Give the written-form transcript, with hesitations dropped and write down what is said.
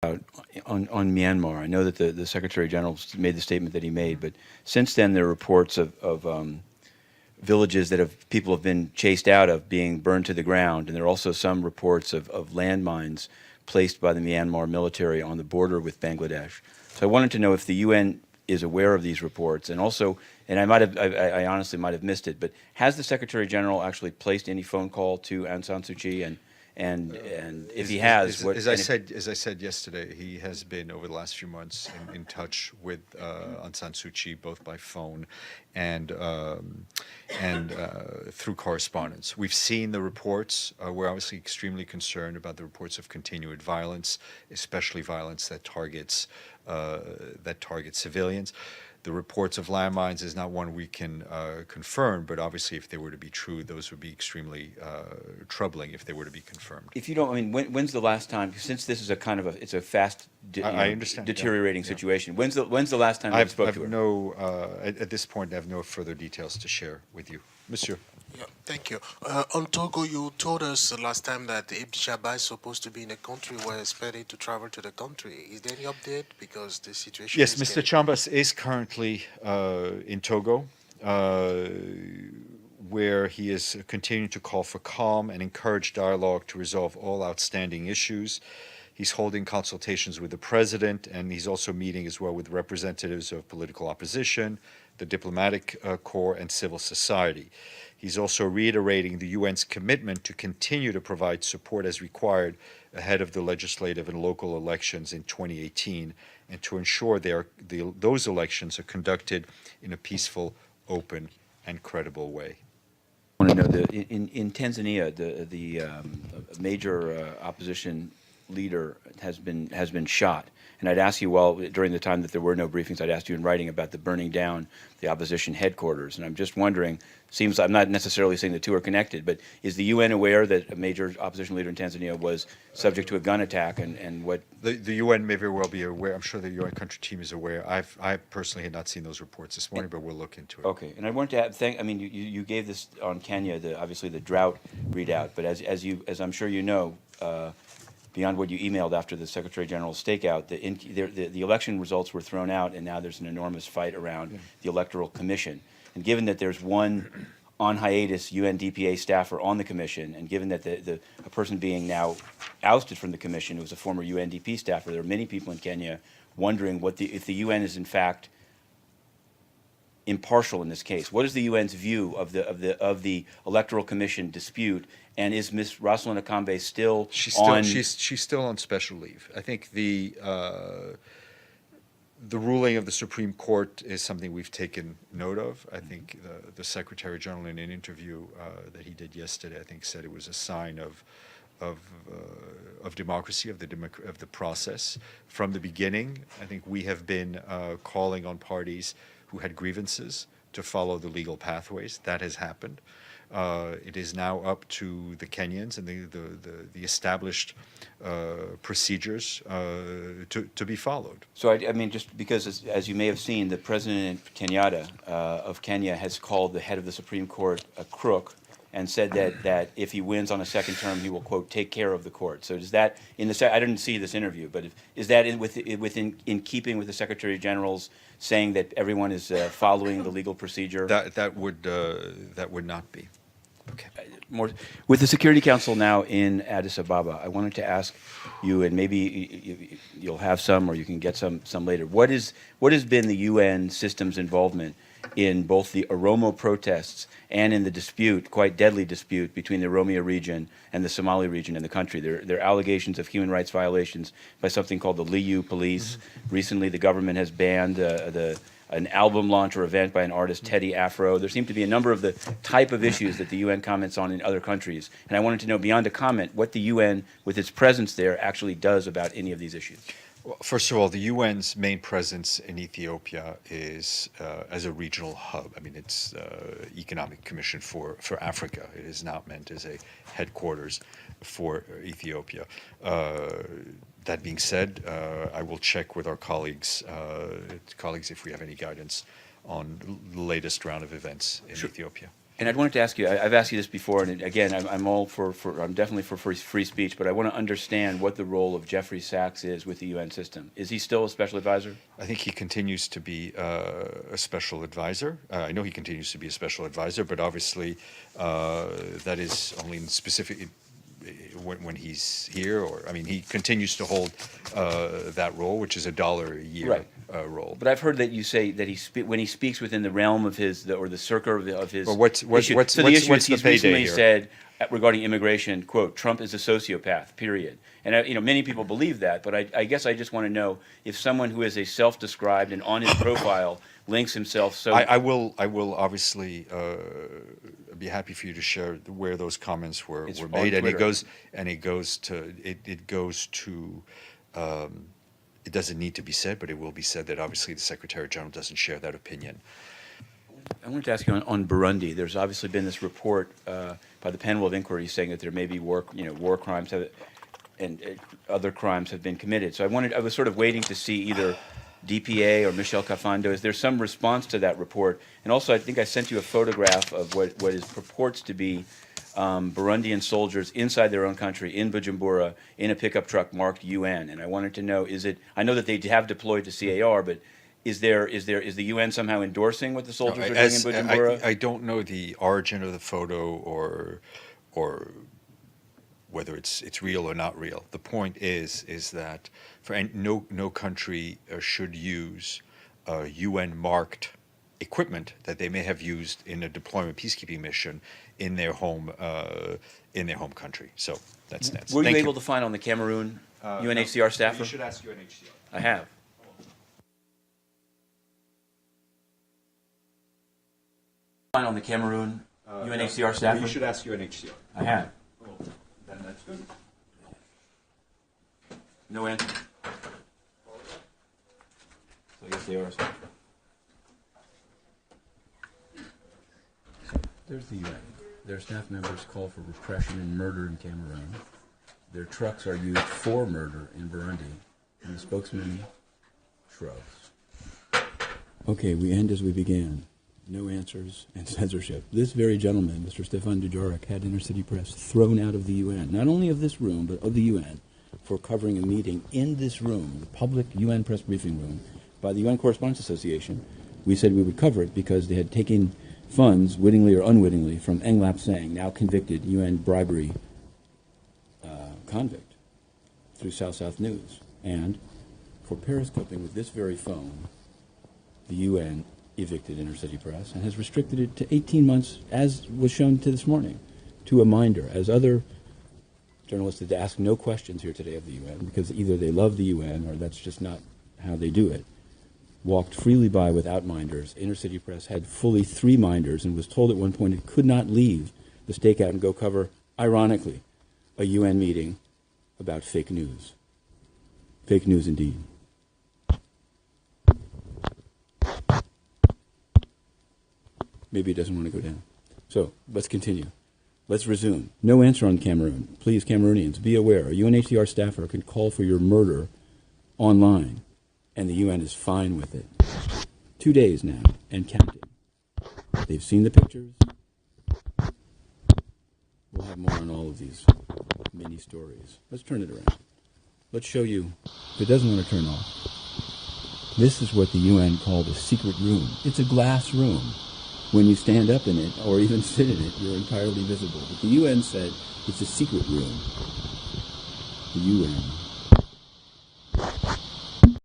on Myanmar. I know that the Secretary General made the statement that he made, but since then there are reports of villages that people have been chased out of being burned to the ground, and there are also some reports of landmines placed by the Myanmar military on the border with Bangladesh. So I wanted to know if the UN is aware of these reports, and also, and I honestly might have missed it, but has the Secretary General actually placed any phone call to Aung San Suu Kyi, and if he has, what? As I said yesterday, he has been over the last few months in touch with Aung San Suu Kyi, both by phone and through correspondence. We've seen the reports. We're obviously extremely concerned about the reports of continued violence, especially violence that targets civilians. The reports of landmines is not one we can confirm, but obviously if they were to be true, those would be extremely troubling if they were to be confirmed. If you don't, I mean, when's the last time, since this is a kind of it's a fast I understand, deteriorating yeah. situation, when's the last time you spoke to her? At this point, I have no further details to share with you. Monsieur. Yeah, thank you. On Togo, you told us the last time that Ibn Jabba is supposed to be in the country, were expecting to travel to the country. Is there any update? Because the situation Yes, is Mr. Chambas is currently in Togo, where he is continuing to call for calm and encourage dialogue to resolve all outstanding issues. He's holding consultations with the president, and he's also meeting as well with representatives of political opposition, the diplomatic corps, and civil society. He's also reiterating the UN's commitment to continue to provide support as required ahead of the legislative and local elections in 2018, and to ensure those elections are conducted in a peaceful, open, and credible way. I want to know that in Tanzania, the major opposition leader has been shot. And I'd ask you, during the time that there were no briefings, I'd asked you in writing about the burning down the opposition headquarters. And I'm just wondering, seems I'm not necessarily saying the two are connected, but is the UN aware that a major opposition leader in Tanzania was subject to a gun attack, and what? The UN may very well be aware. I'm sure the UN country team is aware. I personally had not seen those reports this morning, but we'll look into it. Okay. And I wanted to I mean, you gave this on Kenya, obviously the drought readout, but as I'm sure you know, beyond what you emailed after the Secretary General's stakeout, the election results were thrown out, and now there's an enormous fight around the Electoral Commission. And given that there's one on hiatus UNDPA staffer on the commission, and given that a person being now ousted from the commission was a former UNDP staffer, there are many people in Kenya wondering if the UN is in fact impartial in this case. What is the UN's view of the Electoral Commission dispute? And is Ms. Rosalind Akambe still on? She's still on special leave. I think the ruling of the Supreme Court is something we've taken note of. I think the Secretary General, in an interview that he did yesterday, I think said it was a sign of democracy, of the process. From the beginning, I think we have been calling on parties who had grievances to follow the legal pathways. That has happened. It is now up to the Kenyans and the established procedures to be followed. So I mean, just because, as you may have seen, the President Kenyatta of Kenya has called the head of the Supreme Court a crook, and said that if he wins on a second term, he will, quote, take care of the court. So does that, I didn't see this interview, but is that in keeping with the Secretary General's saying that everyone is following the legal procedure? That would not be. Okay. More with the Security Council now in Addis Ababa, I wanted to ask you, and maybe you'll have some, or you can get some later. What has been the UN system's involvement in both the Oromo protests and in the dispute, quite deadly dispute, between the Oromia region and the Somali region in the country? There are allegations of human rights violations by something called the Liu police. Mm-hmm. Recently, the government has banned an album launch or event by an artist, Teddy Afro. There seem to be a number of the type of issues that the UN comments on in other countries. And I wanted to know, beyond a comment, what the UN, with its presence there, actually does about any of these issues. Well, first of all, the UN's main presence in Ethiopia is as a regional hub. I mean, it's Economic Commission for Africa. It is not meant as a headquarters for Ethiopia. That being said, I will check with our colleagues if we have any guidance on the latest round of events in Ethiopia. And I wanted to ask you, I've asked you this before, and again, I'm definitely for free speech, but I want to understand what the role of Jeffrey Sachs is with the UN system. Is he still a special advisor? I think he continues to be a special advisor. I know he continues to be a special advisor, but obviously that is only in specific when he's here. He continues to hold that role, which is $1 a year role. But I've heard that you say that when he speaks within the realm of or the circle of his. Well, what's the issue is he's payday recently here? said regarding immigration, quote, Trump is a sociopath, period. And many people believe that, but I guess I just want to know if someone who is a self-described and on his profile links himself so. I will obviously be happy for you to share where those comments were made, and it goes to. It doesn't need to be said, but it will be said that obviously the Secretary General doesn't share that opinion. I wanted to ask you on Burundi. There's obviously been this report by the panel of inquiry saying that there may be war crimes and other crimes have been committed. So I was sort of waiting to see either DPA or Michel Kafando. Is there some response to that report? And also, I think I sent you a photograph of what purports to be Burundian soldiers inside their own country in Bujumbura in a pickup truck marked UN. And I wanted to know, I know that they have deployed to CAR, but is the UN somehow endorsing what the soldiers are doing in Bujumbura? I don't know the origin of the photo or whether it's real or not real. The point is that no country should use UN marked equipment that they may have used in a deployment peacekeeping mission in their home country. So that's that. Were you able to find on the Cameroon UNHCR staffer? You should ask UNHCR. I have. Find on the Cameroon UNHCR staffer? You should ask UNHCR. I have. Then that's good. No answer. So I guess they are. There's the UN. Their staff members call for repression and murder in Cameroon. Their trucks are used for murder in Burundi. And the spokesman shrugs. Okay, we end as we began. No answers and censorship. This very gentleman, Mr. Stephane Dujarric, had Intercity Press thrown out of the UN, not only of this room, but of the UN, for covering a meeting in this room, the public UN press briefing room, by the UN Correspondents Association. We said we would cover it because they had taken funds, wittingly or unwittingly, from Aung Lap Sang, now convicted UN bribery convict, through South News. And for periscoping with this very phone, the UN evicted Intercity Press and has restricted it to 18 months, as was shown to this morning, to a minder, as other journalists had asked no questions here today of the UN, because either they love the UN or that's just not how they do it, walked freely by without minders. Intercity Press had fully 3 minders and was told at one point it could not leave the stakeout and go cover, ironically, a UN meeting about fake news. Fake news indeed. Maybe it doesn't want to go down. So let's continue. Let's resume. No answer on Cameroon. Please, Cameroonians, be aware. A UNHCR staffer can call for your murder online, and the UN is fine with it. 2 days now, and counting. They've seen the pictures. We'll have more on all of these mini stories. Let's turn it around. Let's show you, if it doesn't want to turn off, this is what the UN called a secret room. It's a glass room. When you stand up in it, or even sit in it, you're entirely visible. But the UN said it's a secret room. The UN